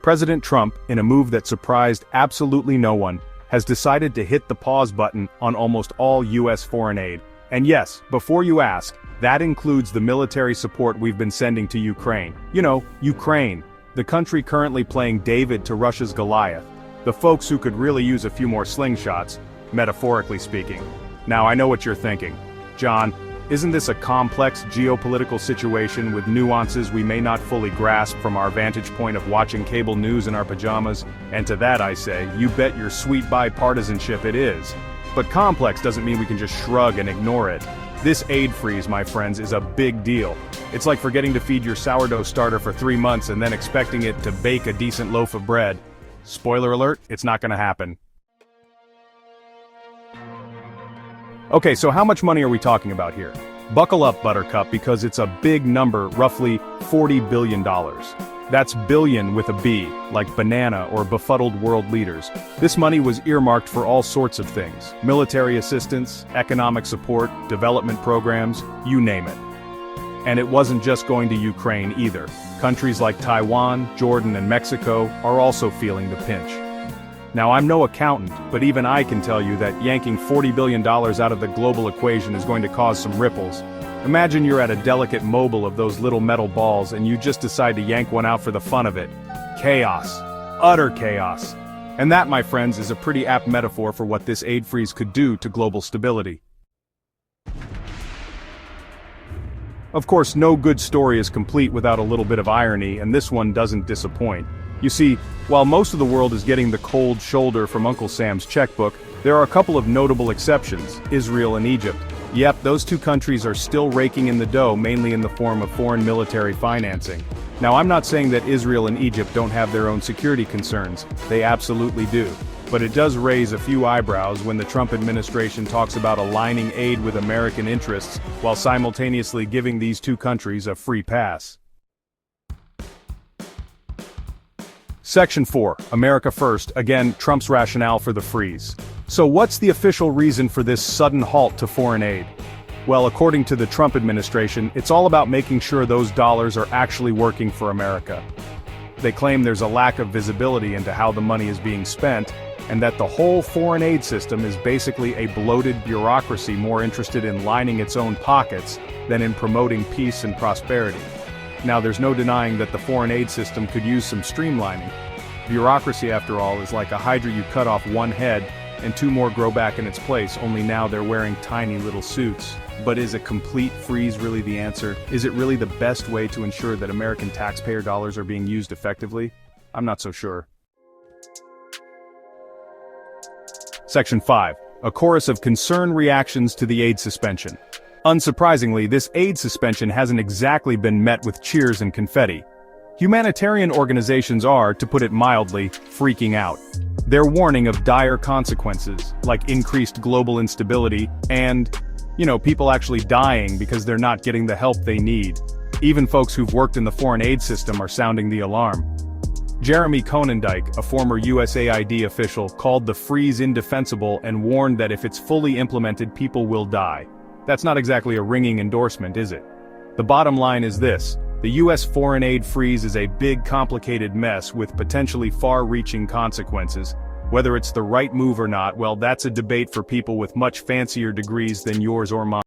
President Trump, in a move that surprised absolutely no one, has decided to hit the pause button on almost all U.S. foreign aid. And yes, before you ask, that includes the military support we've been sending to Ukraine. You know, Ukraine, the country currently playing David to Russia's Goliath. The folks who could really use a few more slingshots, metaphorically speaking. Now I know what you're thinking. John, isn't this a complex geopolitical situation with nuances we may not fully grasp from our vantage point of watching cable news in our pajamas? And to that I say, you bet your sweet bipartisanship it is. But complex doesn't mean we can just shrug and ignore it. This aid freeze, my friends, is a big deal. It's like forgetting to feed your sourdough starter for 3 months and then expecting it to bake a decent loaf of bread. Spoiler alert, it's not gonna happen. Okay, so how much money are we talking about here? Buckle up, Buttercup, because it's a big number, roughly $40 billion. That's billion with a B, like banana or befuddled world leaders. This money was earmarked for all sorts of things: military assistance, economic support, development programs, you name it. And it wasn't just going to Ukraine either. Countries like Taiwan, Jordan, and Mexico are also feeling the pinch. Now I'm no accountant, but even I can tell you that yanking $40 billion out of the global equation is going to cause some ripples. Imagine you're at a delicate mobile of those little metal balls and you just decide to yank one out for the fun of it. Chaos. Utter chaos. And that, my friends, is a pretty apt metaphor for what this aid freeze could do to global stability. Of course, no good story is complete without a little bit of irony, and this one doesn't disappoint. You see, while most of the world is getting the cold shoulder from Uncle Sam's checkbook, there are a couple of notable exceptions: Israel and Egypt. Yep, those two countries are still raking in the dough, mainly in the form of foreign military financing. Now I'm not saying that Israel and Egypt don't have their own security concerns, they absolutely do. But it does raise a few eyebrows when the Trump administration talks about aligning aid with American interests, while simultaneously giving these two countries a free pass. Section 4, America First, again, Trump's rationale for the freeze. So what's the official reason for this sudden halt to foreign aid? Well, according to the Trump administration, it's all about making sure those dollars are actually working for America. They claim there's a lack of visibility into how the money is being spent, and that the whole foreign aid system is basically a bloated bureaucracy more interested in lining its own pockets than in promoting peace and prosperity. Now there's no denying that the foreign aid system could use some streamlining. Bureaucracy, after all, is like a hydra. You cut off one head, and 2 more grow back in its place, only now they're wearing tiny little suits. But is a complete freeze really the answer? Is it really the best way to ensure that American taxpayer dollars are being used effectively? I'm not so sure. Section 5. A chorus of concerned reactions to the aid suspension. Unsurprisingly, this aid suspension hasn't exactly been met with cheers and confetti. Humanitarian organizations are, to put it mildly, freaking out. They're warning of dire consequences, like increased global instability and, people actually dying because they're not getting the help they need. Even folks who've worked in the foreign aid system are sounding the alarm. Jeremy Konendijk, a former USAID official, called the freeze indefensible and warned that if it's fully implemented, people will die. That's not exactly a ringing endorsement, is it? The bottom line is this: the US foreign aid freeze is a big, complicated mess with potentially far-reaching consequences. Whether it's the right move or not, well, that's a debate for people with much fancier degrees than yours or mine.